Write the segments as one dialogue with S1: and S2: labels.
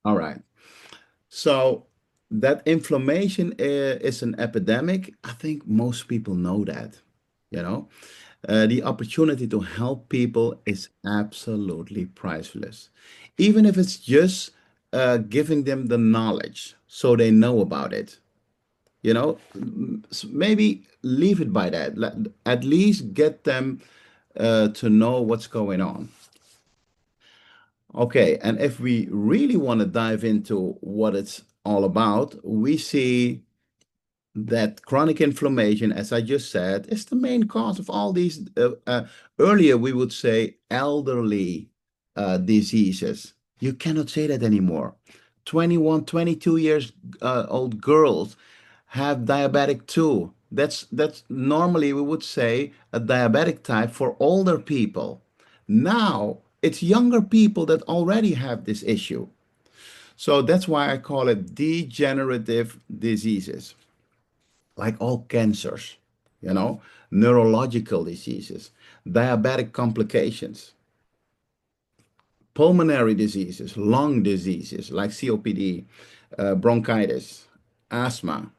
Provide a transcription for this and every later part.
S1: All right. So that inflammation is an epidemic. I think most people know that, you know. The opportunity to help people is absolutely priceless. Even if it's just giving them the knowledge so they know about it. Maybe leave it by that. At least get them to know what's going on. Okay, and if we really want to dive into what it's all about, we see that chronic inflammation, as I just said, is the main cause of all these. Earlier, we would say elderly diseases. You cannot say that anymore. 21, 22 years old girls have diabetic too. That's normally we would say a diabetic type for older people. Now it's younger people that already have this issue. So that's why I call it degenerative diseases, like all cancers, you know, neurological diseases, diabetic complications, pulmonary diseases, lung diseases like COPD, bronchitis, asthma,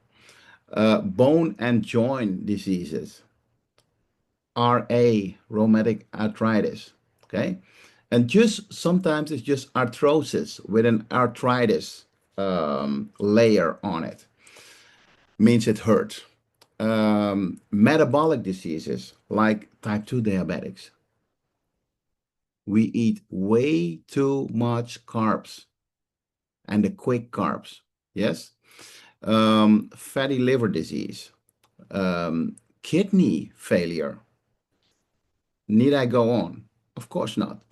S1: bone and joint diseases, RA, rheumatic arthritis. Okay. And just sometimes it's just arthrosis with an arthritis layer on it, means it hurts. Metabolic diseases like type 2 diabetics. We eat way too much carbs and the quick carbs. Yes. Fatty liver disease, kidney failure. Need I go on? Of course not.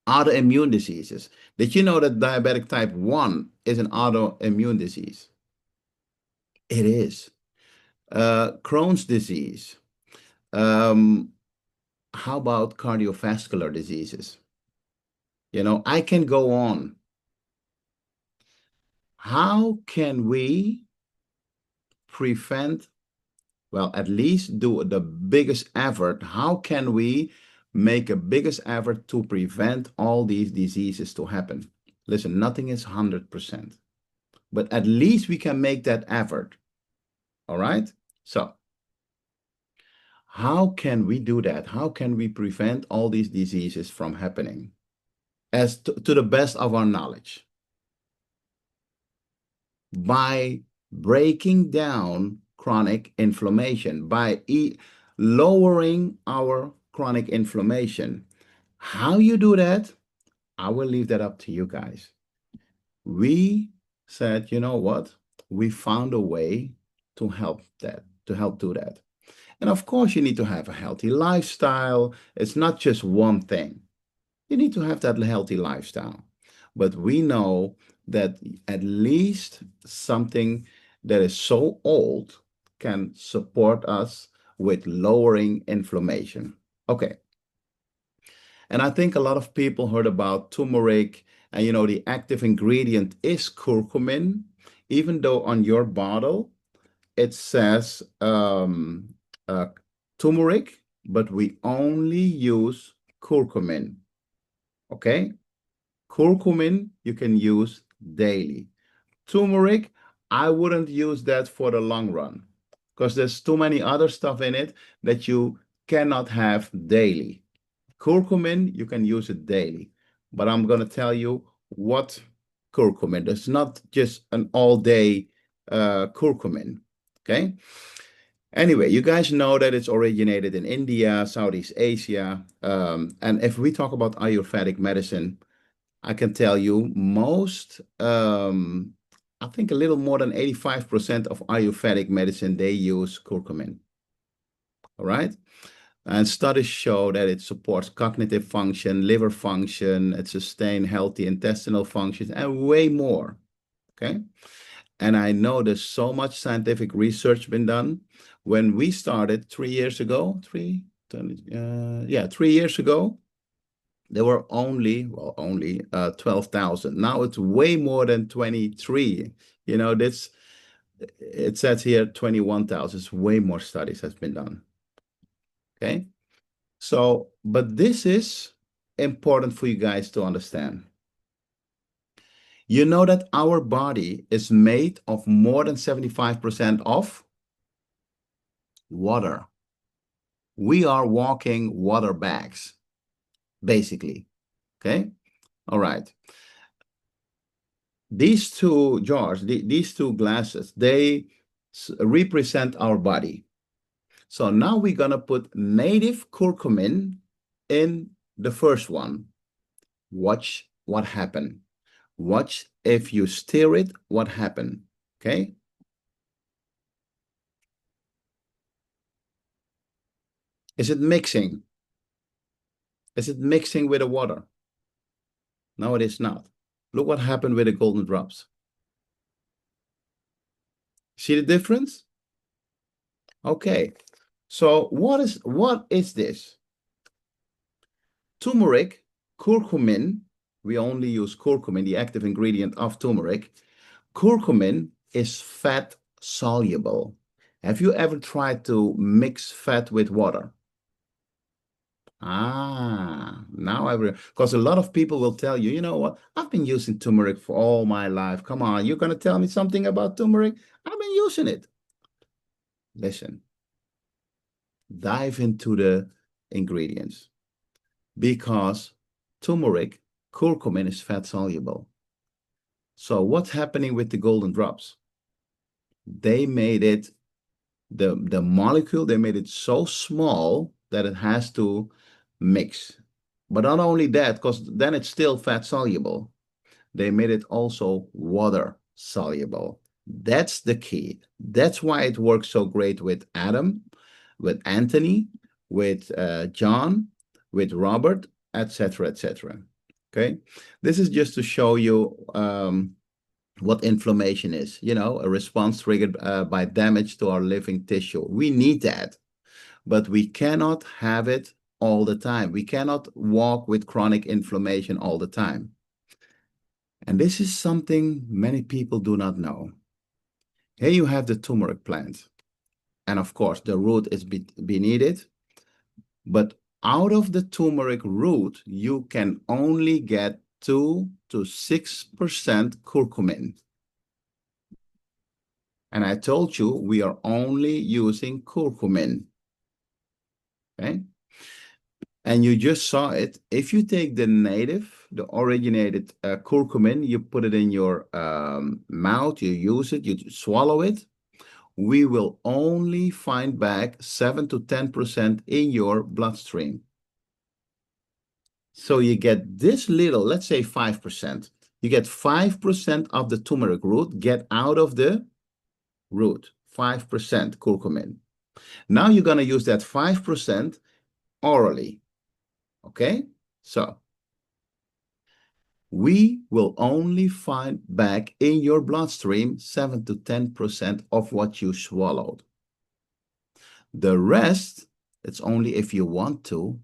S1: Autoimmune diseases. Did you know that diabetic type 1 is an autoimmune disease? It is. Crohn's disease. Um, how about cardiovascular diseases? I can go on. How can we prevent, well, at least do the biggest effort? How can we make a biggest effort to prevent all these diseases to happen? Listen, nothing is 100%, but at least we can make that effort. All right? So, how can we do that? How can we prevent all these diseases from happening? As to the best of our knowledge, by breaking down chronic inflammation, by lowering our chronic inflammation. How you do that, I will leave that up to you guys. We said, you know what? We found a way to help do that. And of course, you need to have a healthy lifestyle. It's not just one thing. You need to have that healthy lifestyle. But we know that at least something that is so old can support us with lowering inflammation. Okay. And I think a lot of people heard about turmeric, and the active ingredient is curcumin, even though on your bottle it says uh, turmeric, but we only use curcumin. Okay? Curcumin you can use daily. Turmeric, I wouldn't use that for the long run because there's too many other stuff in it that you cannot have daily. Curcumin, you can use it daily, but I'm going to tell you what curcumin. It's not just an all-day curcumin. Okay. Anyway, you guys know that it's originated in India, Southeast Asia. And if we talk about Ayurvedic medicine, I can tell you I think a little more than 85% of Ayurvedic medicine, they use curcumin. All right. And studies show that it supports cognitive function, liver function, it sustains healthy intestinal functions, and way more. Okay. And I know there's so much scientific research been done. When we started 3 years ago, 3 years ago, there were only 12,000. Now it's way more than 23. It says here 21,000. It's way more studies has been done. Okay. So, but this is important for you guys to understand. You know that our body is made of more than 75% of water. We are walking water bags, basically. Okay? All right. These two jars, these two glasses, they represent our body. So now we're going to put native curcumin in the first one. Watch what happened. Watch if you stir it, what happened. Okay? Is it mixing? Is it mixing with the water? No, it is not. Look what happened with the golden drops. See the difference? Okay. So what is this? Turmeric, curcumin. We only use curcumin, the active ingredient of turmeric. Curcumin is fat soluble. Have you ever tried to mix fat with water? Now because a lot of people will tell you, you know what? I've been using turmeric for all my life. Come on, you're going to tell me something about turmeric? I've been using it. Listen, dive into the ingredients because turmeric, curcumin is fat soluble. So what's happening with the golden drops? They made it, the molecule, they made it so small that it has to mix. But not only that, because then it's still fat soluble. They made it also water soluble. That's the key. That's why it works so great with Adam, with Anthony, with John, with Robert, etc., etc. Okay, this is just to show you what inflammation is. You know, a response triggered by damage to our living tissue. We need that, but we cannot have it all the time. We cannot walk with chronic inflammation all the time. And this is something many people do not know. Here you have the turmeric plant. And of course, the root is beneath it. But out of the turmeric root, you can only get 2 to 6% curcumin. And I told you we are only using curcumin. Okay? And you just saw it. If you take the native, the originated curcumin, you put it in your mouth, you use it, you swallow it, we will only find back 7 to 10% in your bloodstream. So you get this little, let's say 5%. You get 5% of the turmeric root, get out of the root, 5% curcumin. Now you're going to use that 5% orally. Okay? So we will only find back in your bloodstream 7 to 10% of what you swallowed. The rest, it's only if you want to,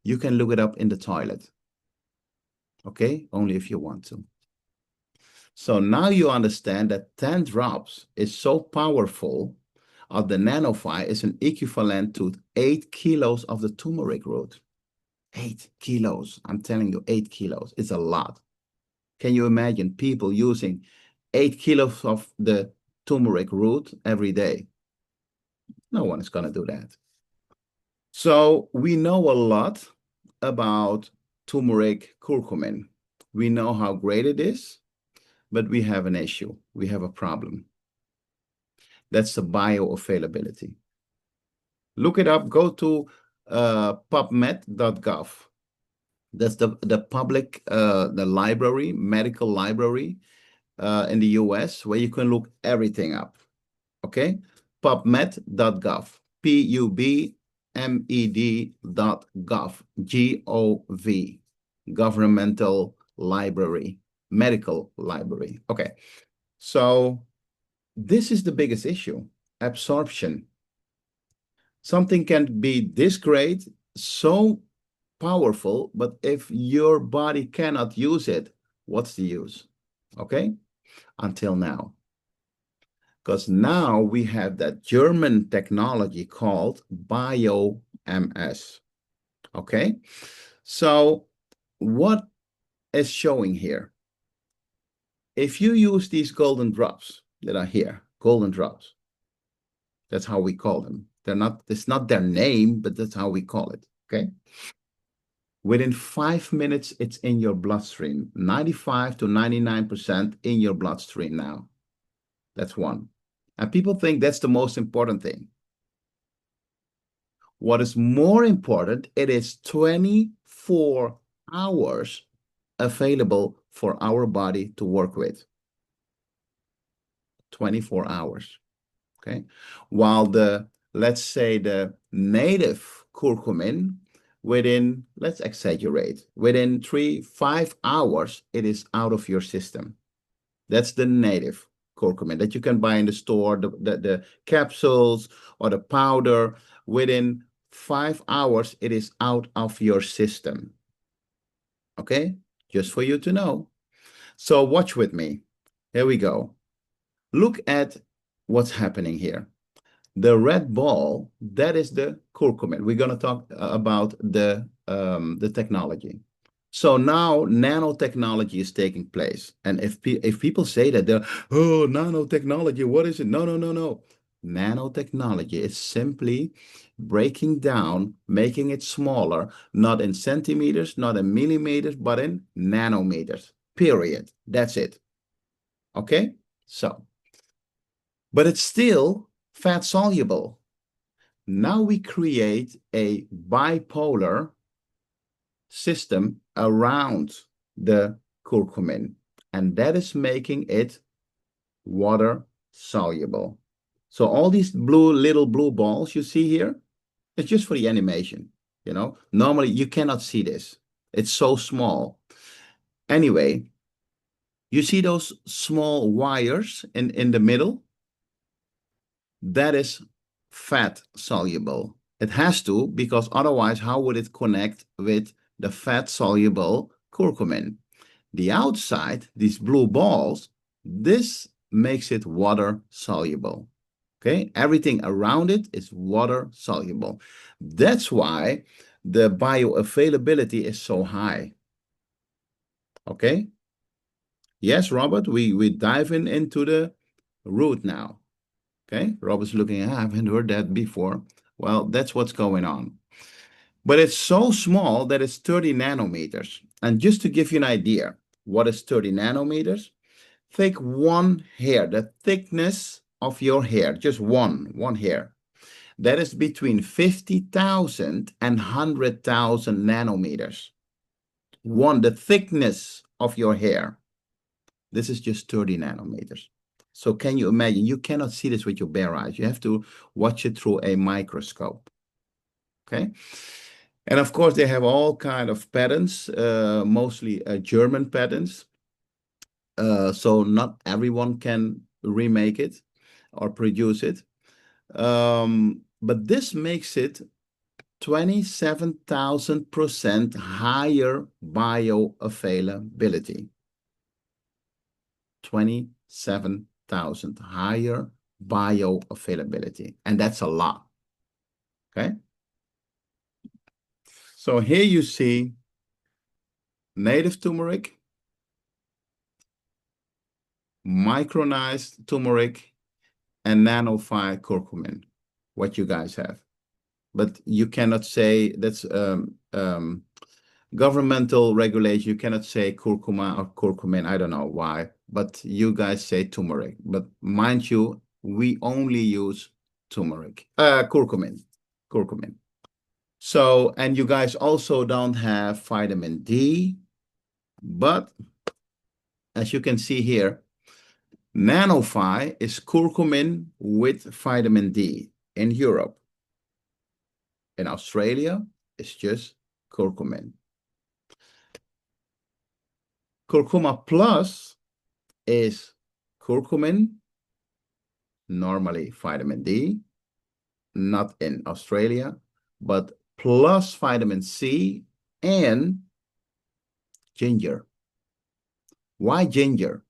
S1: you can look it up in the toilet. Okay? Only if you want to. So now you understand that 10 drops is so powerful of the nanophi is an equivalent to 8 kilos of the turmeric root. 8 kilos. I'm telling you, 8 kilos. It's a lot. Can you imagine people using 8 kilos of the turmeric root every day? No one is going to do that. So we know a lot about turmeric curcumin. We know how great it is, but we have an issue. We have a problem. That's the bioavailability. Look it up. Go to pubmed.gov. That's the public, the library, medical library in the US, where you can look everything up. Okay? PubMed.gov. PUBMED.gov. G-O-V. Governmental library, medical library. Okay. So this is the biggest issue, absorption. Something can be this great, so powerful, but if your body cannot use it, what's the use? Okay? Until now. Because now we have that German technology called BioMS. Okay? So what is showing here? if you use these golden drops that are here, golden drops, that's how we call them. It's not their name, but that's how we call it. Okay. Within 5 minutes, it's in your bloodstream. 95 to 99% in your bloodstream now. That's one. And people think that's the most important thing. What is more important, it is 24 hours available for our body to work with. 24 hours. Okay. While let's say the native curcumin, let's exaggerate, within 5 hours, it is out of your system. That's the native curcumin that you can buy in the store, the capsules or the powder. Within 5 hours, it is out of your system. Okay, just for you to know. So watch with me. Here we go. Look at what's happening here. The red ball, that is the curcumin. We're going to talk about the technology. So now nanotechnology is taking place. And if people say that they're, oh, nanotechnology, what is it? No, no, no, no. Nanotechnology is simply breaking down, making it smaller, not in centimeters, not in millimeters, but in nanometers, period. That's it. Okay? So, but it's still fat soluble. Now we create a bipolar system around the curcumin, and that is making it water soluble. So all these little blue balls you see here, it's just for the animation. Normally you cannot see this. It's so small. Anyway, you see those small wires in the middle? That is fat soluble. It has to, because otherwise, how would it connect with the fat soluble curcumin? The outside, these blue balls, this makes it water soluble. Okay, everything around it is water soluble. That's why the bioavailability is so high. Okay. Yes, Robert, we dive into the root now. Okay, Robert's looking, I haven't heard that before. Well, that's what's going on. But it's so small that it's 30 nanometers. And just to give you an idea, what is 30 nanometers? Take one hair, the thickness of your hair, just one hair. That is between 50,000 and 100,000 nanometers. The thickness of your hair. This is just 30 nanometers. So can you imagine? You cannot see this with your bare eyes. You have to watch it through a microscope. Okay. And of course, they have all kind of patents, mostly German patents. So not everyone can remake it or produce it. But this makes it 27,000% higher bioavailability. 27,000 higher bioavailability. And that's a lot. Okay. So here you see native turmeric, micronized turmeric, and nanophyte curcumin, what you guys have. But you cannot say that's governmental regulation. You cannot say curcuma or curcumin. I don't know why, but you guys say turmeric. But mind you, we only use turmeric, curcumin. So, and you guys also don't have vitamin D, but as you can see here, nanophy is curcumin with vitamin D in Europe. In Australia, it's just curcumin. Curcuma plus is curcumin, normally vitamin D, not in Australia, but plus vitamin C and ginger. Why ginger?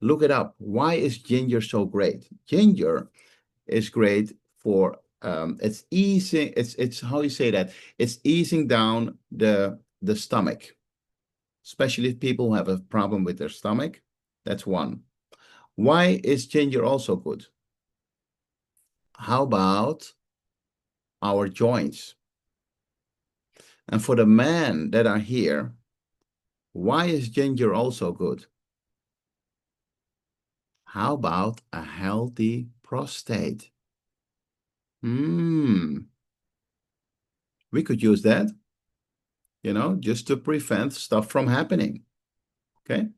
S1: Look it up. Why is ginger so great? Ginger is great for it's easing, it's how you say that? It's easing down the stomach. especially people who have a problem with their stomach. That's one. Why is ginger also good? How about our joints? And for the men that are here, why is ginger also good? How about a healthy prostate? We could use that, just to prevent stuff from happening. Okay.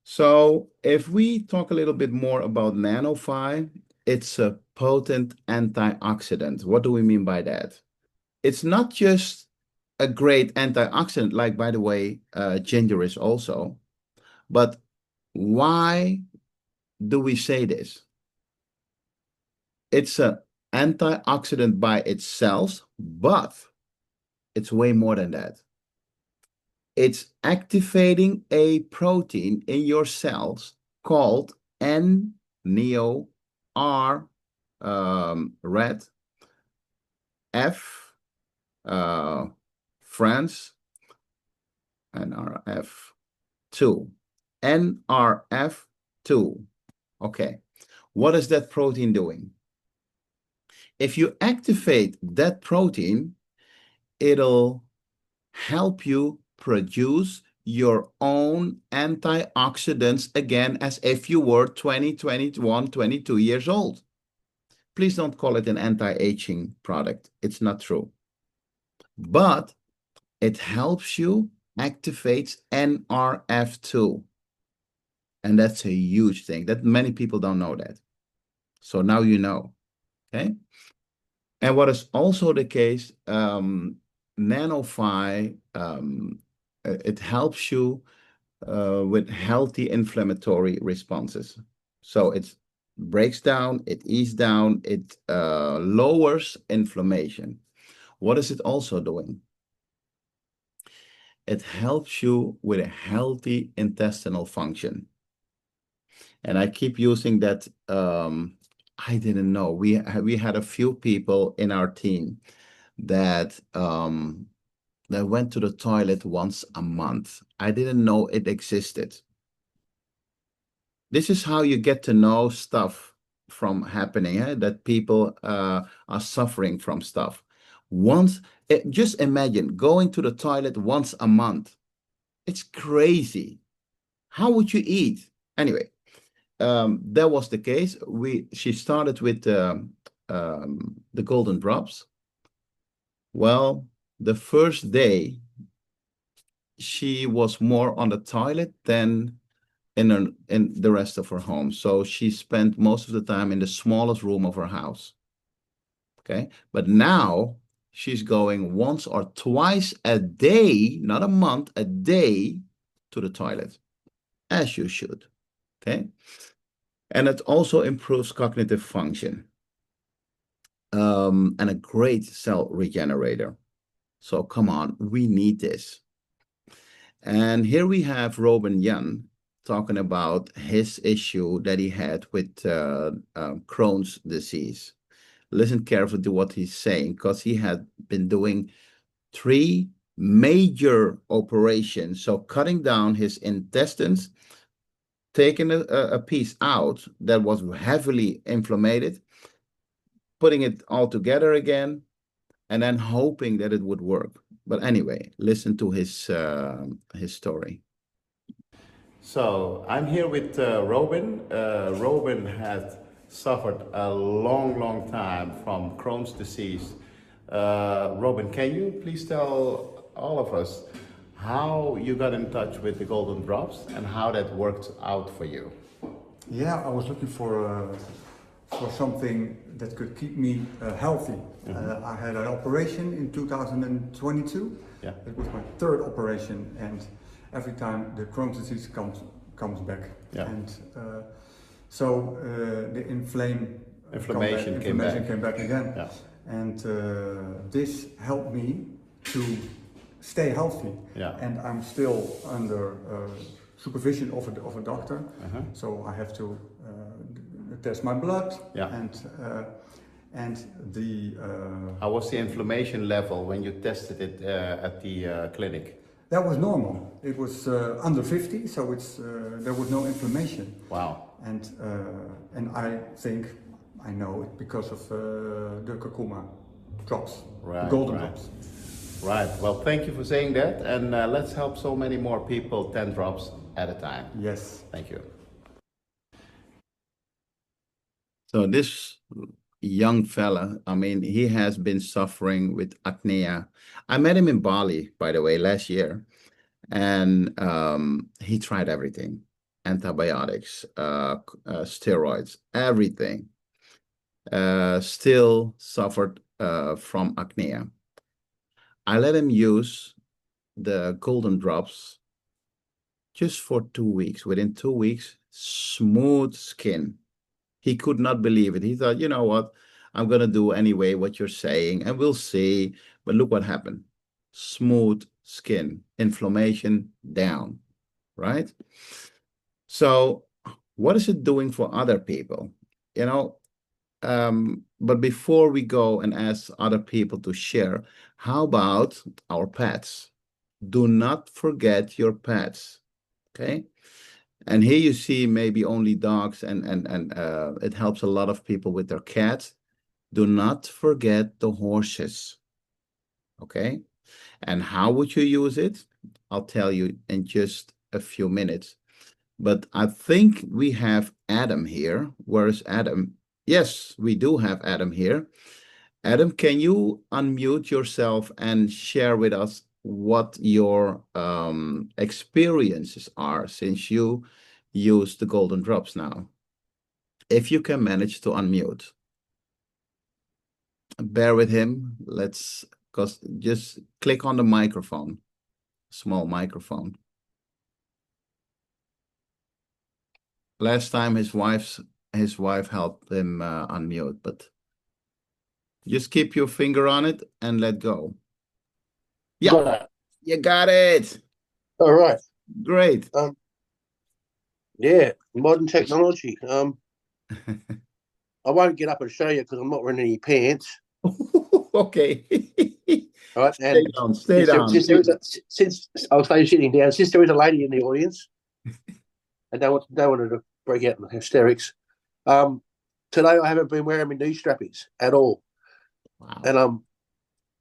S1: So if we talk a little bit more about Nanophi, it's a potent antioxidant. What do we mean by that? It's not just a great antioxidant, like, by the way, ginger is also, but why do we say this? It's an antioxidant by itself, but it's way more than that. It's activating a protein in your cells called N-neo-R red F France NRF2 NRF2. Okay, what is that protein doing? If you activate that protein, it'll help you produce your own antioxidants again, as if you were 20, 21, 22 years old. Please don't call it an anti-aging product. It's not true. But it helps you activate NRF2. And that's a huge thing that many people don't know that. So now you know, okay? And what is also the case, Nanophi, it helps you with healthy inflammatory responses. So it breaks down, it eases down, it lowers inflammation. What is it also doing? It helps you with a healthy intestinal function. And I keep using that. I didn't know. We had a few people in our team that went to the toilet once a month. I didn't know it existed. This is how you get to know stuff from happening, that people are suffering from stuff. Just imagine going to the toilet once a month. It's crazy. How would you eat? Anyway, that was the case. She started with the golden drops. Well, the first day, she was more on the toilet than in the rest of her home. So she spent most of the time in the smallest room of her house. Okay, but now she's going once or twice a day, not a month, a day, to the toilet, as you should. Okay, and it also improves cognitive function, and a great cell regenerator. So come on, we need this. And here we have Robin Jan talking about his issue that he had with Crohn's disease. Listen carefully to what he's saying, because he had been doing 3 major operations. So cutting down his intestines, taking a piece out that was heavily inflamed, putting it all together again, and then hoping that it would work. But anyway, listen to his story. So I'm here with Robin. Robin has suffered a long time from Crohn's disease. Robin, can you please tell all of us how you got in touch with the Golden Drops and how that worked out for you?
S2: Yeah, I was looking for something that could keep me healthy. I had an operation in 2022.
S1: Yeah.
S2: It was my 3rd operation, and every time the Crohn's disease comes back.
S1: Yeah.
S2: And so the inflammation came back again.
S1: Yeah.
S2: And this helped me to stay healthy.
S1: Yeah.
S2: And I'm still under supervision of a doctor. So I have to test my blood.
S1: Yeah.
S2: And the
S1: how was the inflammation level when you tested it at the clinic?
S2: That was normal. it was under 50, so it's there was no inflammation.
S1: Wow.
S2: And I think I know it because of the curcuma drops, the
S1: Right,
S2: golden
S1: right.
S2: drops.
S1: Right. Well, thank you for saying that. And let's help so many more people 10 drops at a time.
S2: Yes.
S1: Thank you. So this young fella, I mean, he has been suffering with acne. I met him in Bali, by the way, last year, and he tried everything, antibiotics, steroids, everything. Still suffered from acne. I let him use the golden drops just for 2 weeks. Within 2 weeks, smooth skin. He could not believe it. He thought, you know what? I'm going to do anyway what you're saying, and we'll see. But look what happened. Smooth skin, inflammation down, right? So, what is it doing for other people? You know, but before we go and ask other people to share, how about our pets? Do not forget your pets, okay? And here you see maybe only dogs, and it helps a lot of people with their cats. Do not forget the horses, okay? And how would you use it? I'll tell you in just a few minutes. But I think we have Adam here. Where is Adam? Yes, we do have Adam here. Adam, can you unmute yourself and share with us what your experiences are since you use the golden drops now? If you can manage to unmute, bear with him. Because just click on the microphone, small microphone. Last time his wife helped him unmute, but just keep your finger on it and let go. Yeah,
S3: Got that.
S1: you got it.
S3: All right.
S1: Great.
S3: Yeah, modern technology. I won't get up and show you because I'm not wearing any pants.
S1: Okay.
S3: All right,
S1: Stay
S3: and
S1: down, stay down.
S3: since I'll stay sitting down, since there is a lady in the audience, I don't want her to break out in hysterics. Today I haven't been wearing my knee strappies at all,
S1: Wow.
S3: and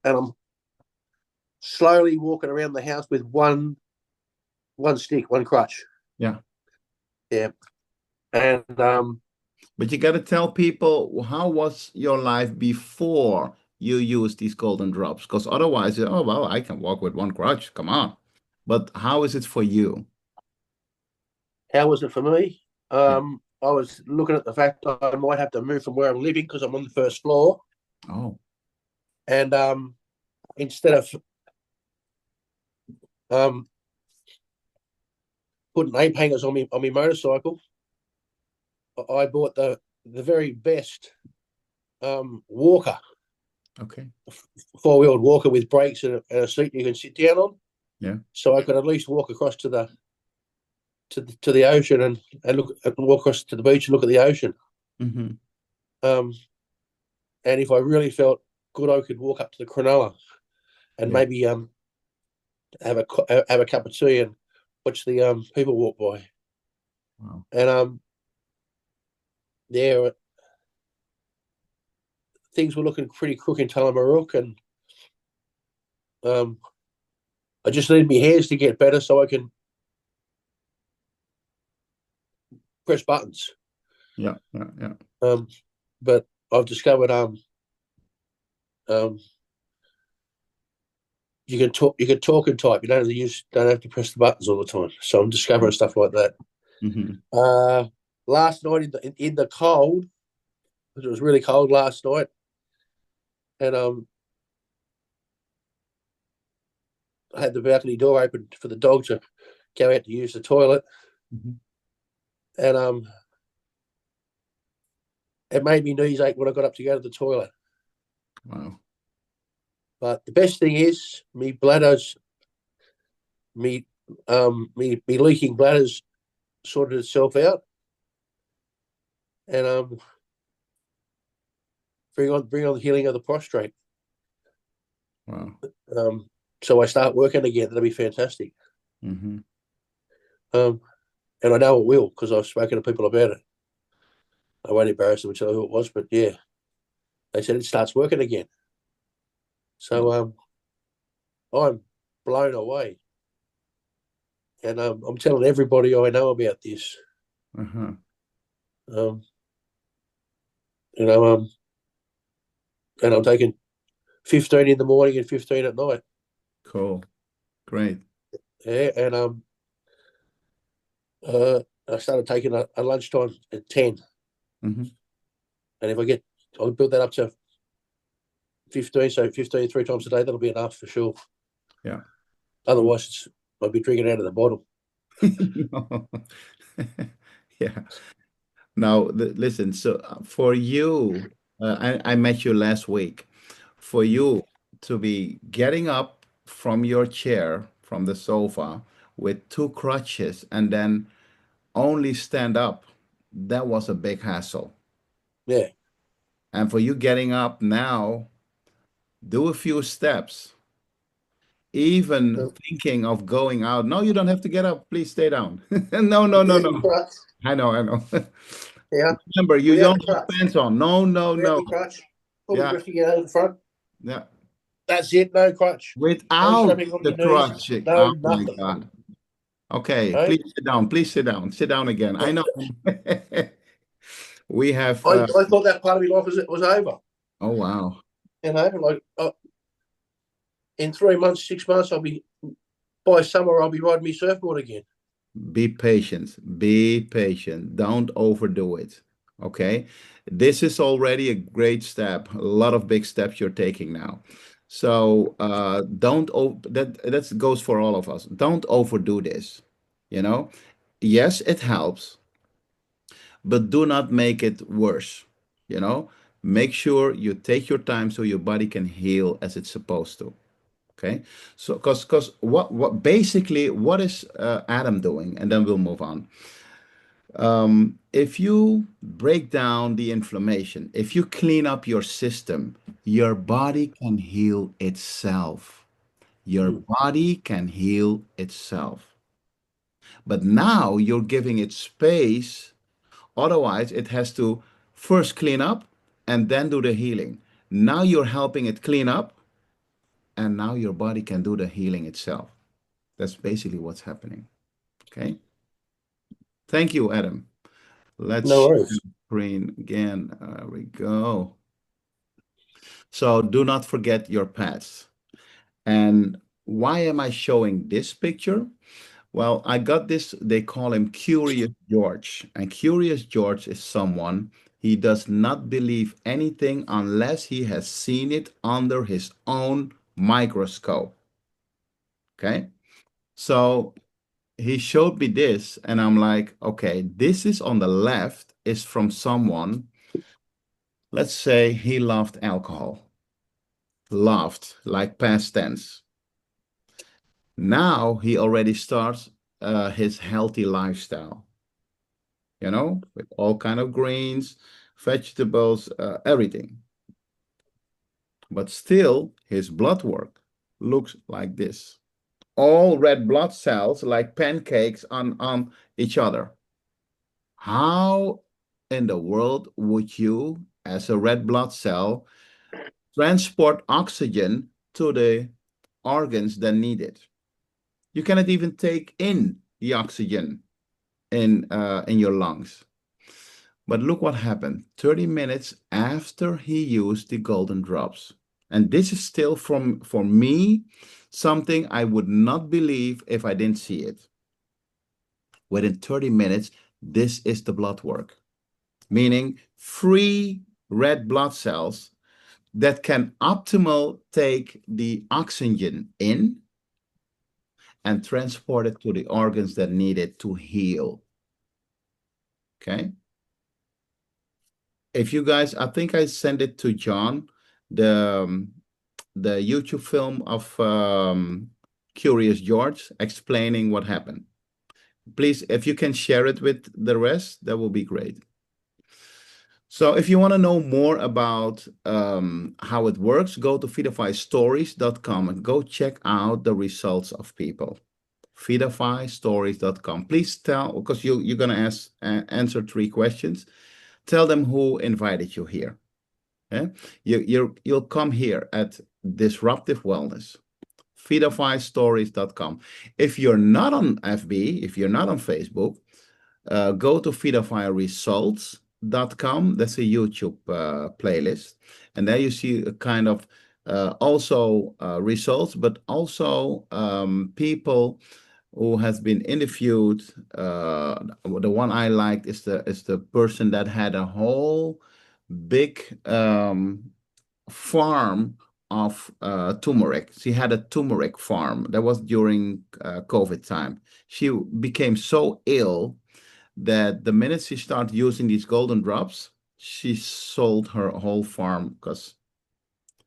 S3: I'm slowly walking around the house with one stick, one crutch.
S1: Yeah.
S3: Yeah, and
S1: But you got to tell people, how was your life before you used these golden drops? Because otherwise, oh, well, I can walk with one crutch. Come on. But how is it for you?
S3: how was it for me?
S1: Yeah.
S3: I was looking at the fact that I might have to move from where I'm living because I'm on the first floor.
S1: Oh,
S3: And instead of putting ape hangers on my motorcycle, I bought the very best walker,
S1: okay.
S3: 4-wheeled walker with brakes and a seat you can sit down on.
S1: Yeah.
S3: So I could at least walk across to the ocean and walk across to the beach and look at the ocean.
S1: Mm-hmm.
S3: And if I really felt good, I could walk up to the Cronulla and maybe have a cup of tea and watch the people walk by.
S1: Wow.
S3: And there things were looking pretty crook in Tullamaruk, and I just need my hands to get better so I can press buttons.
S1: Yeah, yeah, yeah.
S3: But I've discovered you can talk and type. You don't have to press the buttons all the time. So I'm discovering stuff like that.
S1: Mm-hmm.
S3: Last night in the cold, because it was really cold last night, and I had the balcony door open for the dog to go out to use the toilet, and it made me knees ache when I got up to go to the toilet.
S1: Wow.
S3: But the best thing is me bladders, me leaking bladders sorted itself out, and bring on the healing of the prostrate.
S1: Wow.
S3: So I start working again. That'll be fantastic.
S1: Mm-hmm.
S3: Um, and I know it will because I've spoken to people about it. I won't embarrass them and tell you who it was, but yeah, they said it starts working again. So I'm blown away, and I'm telling everybody I know about this.
S1: Uh-huh.
S3: Um, you know, and I'm taking 15 in the morning and 15 at night.
S1: Cool. Great.
S3: Yeah, and I started taking a lunchtime at 10,
S1: Mm-hmm.
S3: and if I'll build that up to 15, so 15 three times a day, that'll be enough for sure.
S1: Yeah. Oh.
S3: Otherwise, I'd be drinking out of the bottle.
S1: Yeah. Now, listen, so for you, I met you last week. For you to be getting up from your chair, from the sofa, with two crutches and then only stand up, that was a big hassle.
S3: Yeah.
S1: And for you getting up now, do a few steps, even thinking of going out. No, you don't have to get up. Please stay down. No, no, no,
S3: Without
S1: no.
S3: your crutch.
S1: I know, I know.
S3: Yeah.
S1: Remember, you
S3: Without
S1: don't
S3: the
S1: have
S3: crutch.
S1: pants on. No, no,
S3: Without
S1: no.
S3: your crutch. Pull
S1: Yeah,
S3: your drifting out in front.
S1: yeah.
S3: That's it. No crutch. No
S1: Without
S3: strapping on
S1: the
S3: your knees.
S1: crutch.
S3: No
S1: Oh my
S3: nothing.
S1: God. Okay,
S3: Right?
S1: please sit down. Please sit down. Sit down again. I know. We have,
S3: I thought that part of my life was over.
S1: oh wow.
S3: You know, like in 3 months, 6 months, by summer, I'll be riding my surfboard again.
S1: Be patient. Be patient. Don't overdo it. Okay. This is already a great step. A lot of big steps you're taking now. So don't that goes for all of us. Don't overdo this. You know, yes, it helps, but do not make it worse. You know, make sure you take your time so your body can heal as it's supposed to. Okay, so because what basically what is Adam doing, and then we'll move on. If you break down the inflammation, if you clean up your system, your body can heal itself. Your
S3: Mm.
S1: body can heal itself. But now you're giving it space. Otherwise, it has to first clean up and then do the healing. Now you're helping it clean up, and now your body can do the healing itself. That's basically what's happening. Okay. Thank you, Adam. Let's
S3: No
S1: share
S3: worries.
S1: the screen again. There we go. So do not forget your pets. And why am I showing this picture? Well, I got this, they call him Curious George. And Curious George is someone, he does not believe anything unless he has seen it under his own microscope. Okay. So he showed me this, and I'm like, okay, this is on the left, is from someone, let's say he loved alcohol, loved like past tense. Now he already starts his healthy lifestyle, with all kind of greens, vegetables, everything. But still, his blood work looks like this. All red blood cells like pancakes on each other. How in the world would you, as a red blood cell, transport oxygen to the organs that need it? You cannot even take in the oxygen in your lungs. But look what happened 30 minutes after he used the golden drops. And this is still from for me something I would not believe if I didn't see it. Within 30 minutes, this is the blood work, meaning free red blood cells that can optimal take the oxygen in and transport it to the organs that need it to heal. Okay. If you guys, I think I sent it to John, the the YouTube film of Curious George explaining what happened. Please, if you can share it with the rest, that will be great. So if you want to know more about how it works, go to vidafystories.com and go check out the results of people. Vidafystories.com. Please tell, because you're going to answer 3 questions. Tell them who invited you here. Yeah? You'll come here at Disruptive Wellness. Vidafystories.com. If you're not on FB, if you're not on Facebook, go to vidafyresults.com. That's a YouTube playlist. And there you see a kind of also results, but also people who has been interviewed. The one I liked is the person that had a whole big farm of turmeric. She had a turmeric farm. That was during COVID time. She became so ill that the minute she started using these golden drops, she sold her whole farm because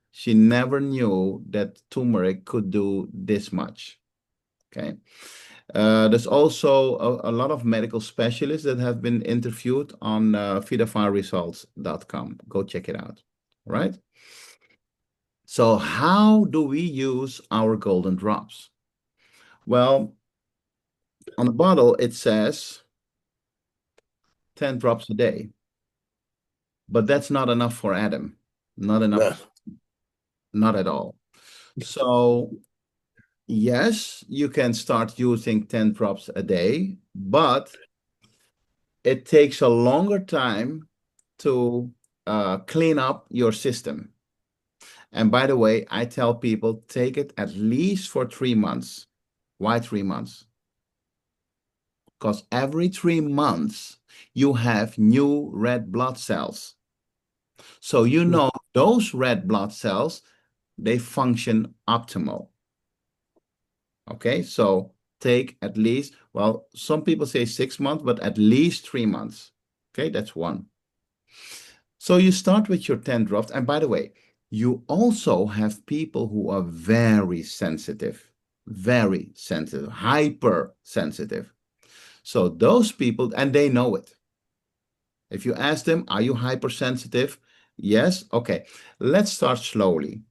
S1: she never knew that turmeric could do this much. Okay. There's also a lot of medical specialists that have been interviewed on vidafyresults.com. Go check it out. All right. So how do we use our golden drops? Well, on the bottle, it says 10 drops a day, but that's not enough for Adam. Not enough, not at all. So yes, you can start using 10 drops a day, but it takes a longer time to clean up your system. And by the way, I tell people take it at least for 3 months. Why 3 months? Because every 3 months you have new red blood cells. So you know those red blood cells, they function optimal. Okay, so take at least, well, some people say 6 months, but at least 3 months. Okay, that's one. So you start with your 10 drops. And by the way, you also have people who are very sensitive, hypersensitive. So those people, and they know it. If you ask them, are you hypersensitive? Yes. Okay. Let's start slowly.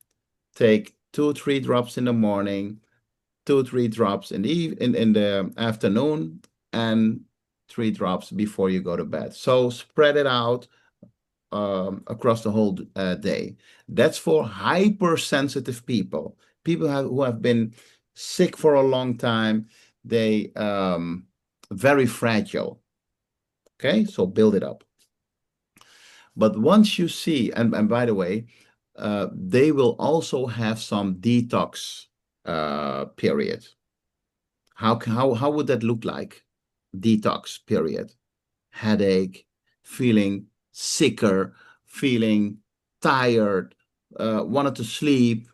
S1: Take 2-3 drops in the morning, 2-3 drops in the afternoon, and 3 drops before you go to bed. So spread it out across the whole day. That's for hypersensitive people. People who have been sick for a long time. They very fragile. Okay, so build it up. But once you see, and by the way, they will also have some detox period. How would that look like? Detox period. Headache, feeling sicker, feeling tired, wanted to sleep.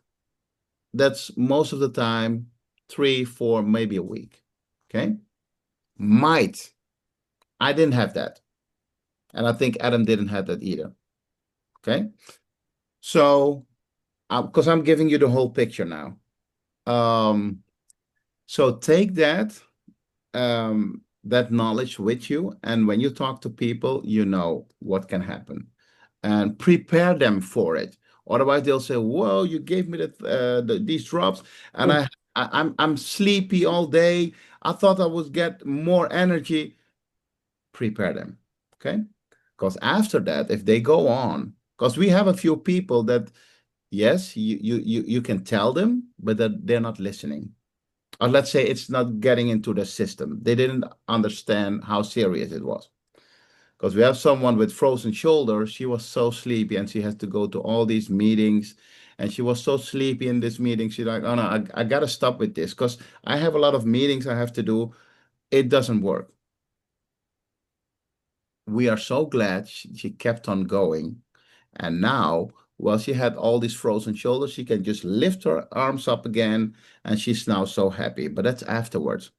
S1: That's most of the time 3, 4, maybe a week. Okay. Might. I didn't have that. And I think Adam didn't have that either. Okay. So, because I'm giving you the whole picture now. So take that knowledge with you, and when you talk to people, you know what can happen, and prepare them for it. Otherwise, they'll say, "Whoa, you gave me these drops, and I'm sleepy all day. I thought I would get more energy." Prepare them, okay? Because after that, if they go on, because we have a few people that, yes, you can tell them, but that they're not listening. Or let's say it's not getting into the system. They didn't understand how serious it was. Because we have someone with frozen shoulders. She was so sleepy and she has to go to all these meetings. And she was so sleepy in this meeting. She's like, oh no, I got to stop with this because I have a lot of meetings I have to do. It doesn't work. We are so glad she kept on going. And now, well, she had all these frozen shoulders. She can just lift her arms up again. And she's now so happy. But that's afterwards.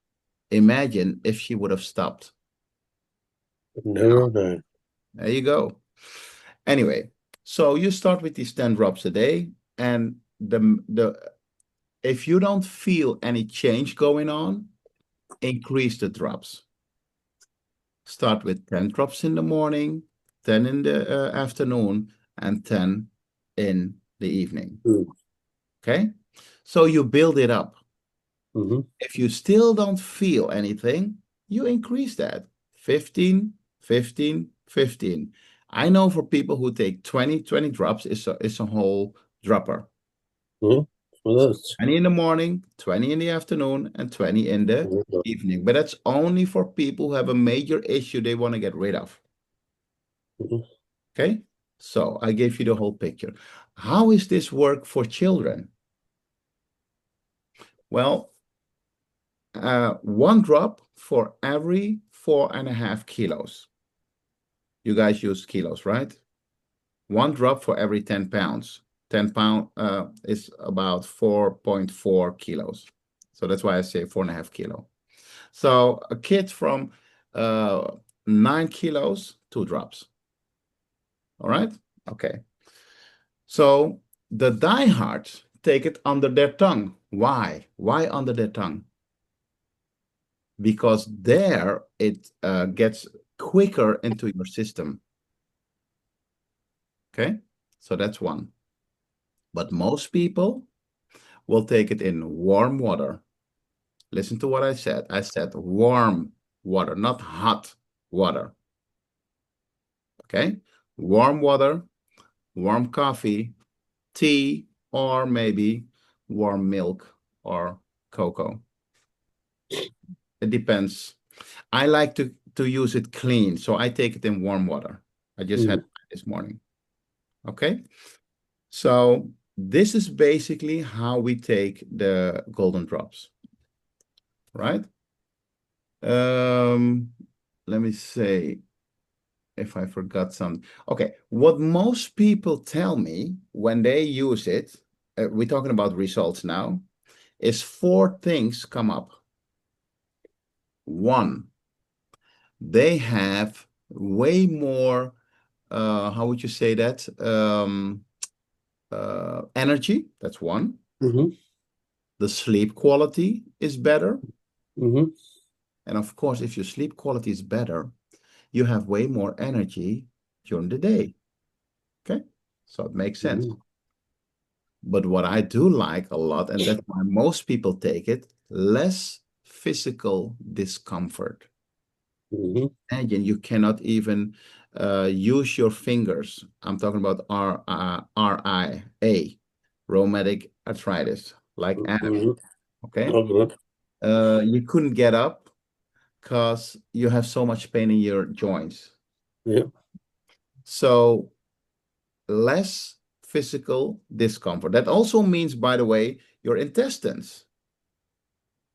S1: Imagine if she would have stopped.
S3: Never known.
S1: There you go. Anyway, so you start with these 10 drops a day. And if you don't feel any change going on, increase the drops. Start with 10 drops in the morning, 10 in the afternoon, and 10 in the evening. Okay? So you build it up.
S3: Mm-hmm.
S1: If you still don't feel anything, you increase that 15, 15, 15. I know for people who take 20 drops, it's a whole dropper.
S3: Yeah. Well, that's
S1: 20 in the morning, 20 in the afternoon, and 20 in the
S3: yeah.
S1: evening. But that's only for people who have a major issue they want to get rid of.
S3: Mhm.
S1: Okay? So I gave you the whole picture. How is this work for children? Well, one drop for every 4.5 kilos. You guys use kilos, right? One drop for every 10 pounds. 10 pound is about 4.4 kilos. So that's why I say 4.5 kilo. So a kid from uh, 9 kilos, 2 drops. All right? Okay. So the diehards take it under their tongue. Why? Why under their tongue? Because there it gets quicker into your system. Okay? So that's one. But most people will take it in warm water. Listen to what I said. I said warm water, not hot water. Okay? Warm water, warm coffee, tea, or maybe warm milk or cocoa. It depends. I like to use it clean, so I take it in warm water. I just had
S3: Mm.
S1: it this morning. Okay? So this is basically how we take the golden drops, right? Um, Let me say if I forgot something. Okay, what most people tell me when they use it, we're talking about results now, is 4 things come up. One, they have way more, how would you say that? Energy, that's one.
S3: Mm-hmm.
S1: The sleep quality is better.
S3: Mm-hmm.
S1: And of course, if your sleep quality is better, you have way more energy during the day. Okay, so it makes sense.
S3: Mm-hmm.
S1: But what I do like a lot, and that's why most people take it, less physical discomfort.
S3: Mm-hmm.
S1: Imagine you cannot even use your fingers. I'm talking about RIA, rheumatic arthritis, like Adam.
S3: Mm-hmm.
S1: Okay,
S3: Oh, good.
S1: you couldn't get up because you have so much pain in your joints.
S3: Yeah.
S1: So less physical discomfort. That also means, by the way, your intestines.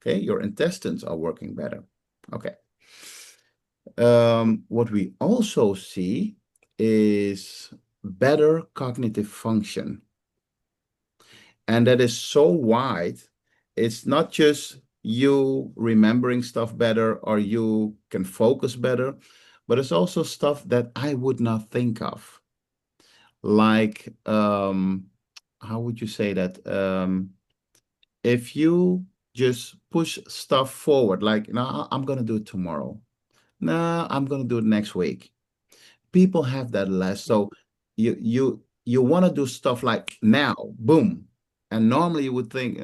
S1: Okay, your intestines are working better. Okay. What we also see is better cognitive function. And that is so wide. It's not just you remembering stuff better or you can focus better, but it's also stuff that I would not think of. Like, how would you say that? If you just push stuff forward, like, no, I'm going to do it tomorrow. No, I'm going to do it next week. People have that less. So you want to do stuff like now, boom. And normally you would think,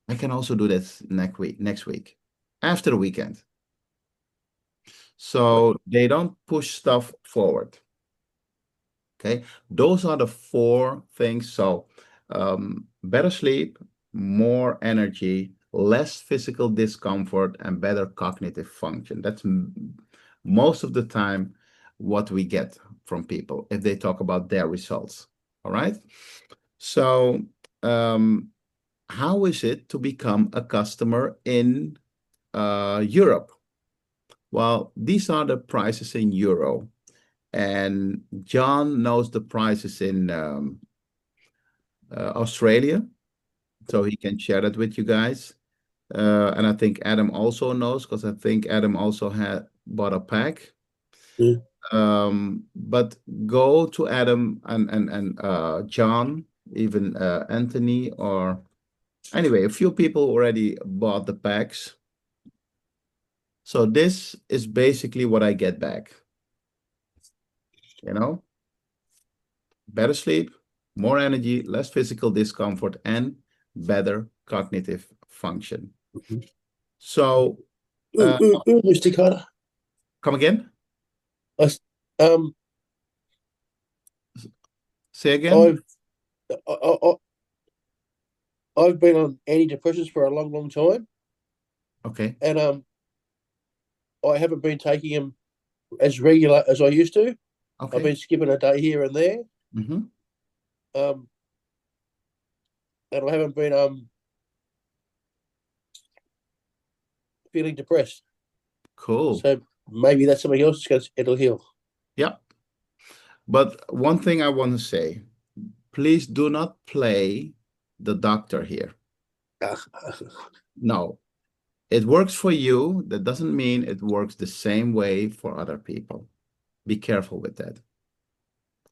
S1: I can also do this next week, after the weekend. So they don't push stuff forward. Okay, those are the 4 things. So better sleep, more energy, less physical discomfort, and better cognitive function. That's most of the time what we get from people if they talk about their results. All right. So how is it to become a customer in Europe? Well, these are the prices in euro. And John knows the prices in Australia, so he can share that with you guys. And I think Adam also knows because I think Adam also had bought a pack.
S3: Yeah.
S1: But go to Adam and John, even Anthony, or anyway, a few people already bought the packs. So this is basically what I get back, you know? Better sleep, more energy, less physical discomfort, and better cognitive function.
S3: Mhm.
S1: So,
S3: Mr. Carter,
S1: come again?
S3: um,
S1: Say again?
S3: I've I, I've been on antidepressants for a long, long time,
S1: Okay.
S3: and I haven't been taking them as regular as I used to. I've
S1: Okay.
S3: been skipping a day here and there,
S1: Mm-hmm.
S3: um, and I haven't been feeling depressed.
S1: Cool.
S3: So maybe that's something else because it'll heal.
S1: Yeah. But one thing I want to say, please do not play the doctor here. No, it works for you. That doesn't mean it works the same way for other people. Be careful with that.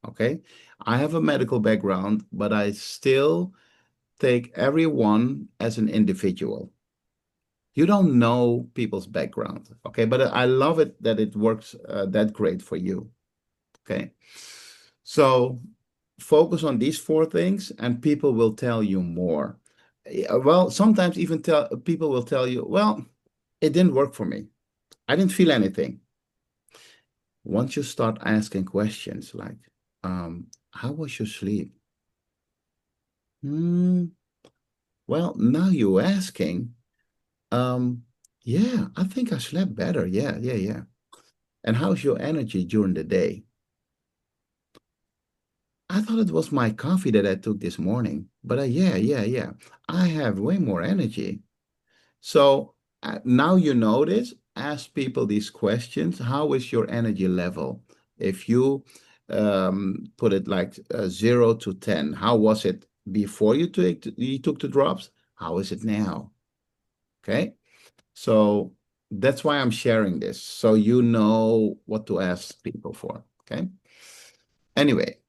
S1: Okay. I have a medical background, but I still take everyone as an individual. You don't know people's background. Okay. But I love it that it works that great for you. Okay. So focus on these four things and people will tell you more. Well, sometimes even people will tell you, well, it didn't work for me. I didn't feel anything. Once you start asking questions like, how was your sleep? Hmm, well, now you're asking, um, yeah, I think I slept better. Yeah, yeah, yeah. And how's your energy during the day? I thought it was my coffee that I took this morning, but yeah, yeah, yeah. I have way more energy. So now you notice, ask people these questions. How is your energy level? If you put it like 0 to 10, how was it before you took the drops? How is it now? Okay. So that's why I'm sharing this. So you know what to ask people for. Okay. Anyway,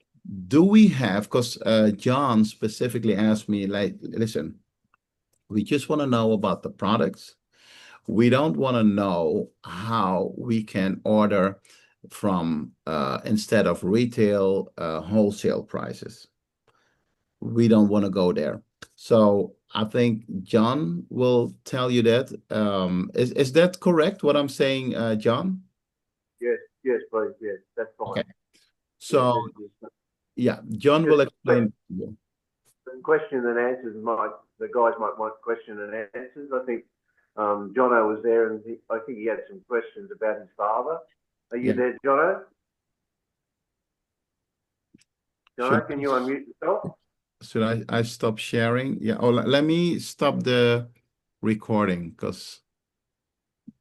S1: do we have, because John specifically asked me, like, listen, we just want to know about the products. We don't want to know how we can order from instead of retail wholesale prices. We don't want to go there. So I think John will tell you that. Is that correct, what I'm saying, John?
S4: Yes, yes, please, yes, that's fine.
S1: Okay.
S4: Yeah,
S1: So
S4: thank you.
S1: yeah, John will
S4: Just
S1: explain to you.
S4: question and answers the guys might want question and answers. I think Jono was there and I think he had some questions about his father. Are you
S1: Yeah.
S4: there, Jono?
S1: Should
S4: Jono, can you unmute yourself?
S1: I stop sharing? Yeah. Oh, let me stop the recording because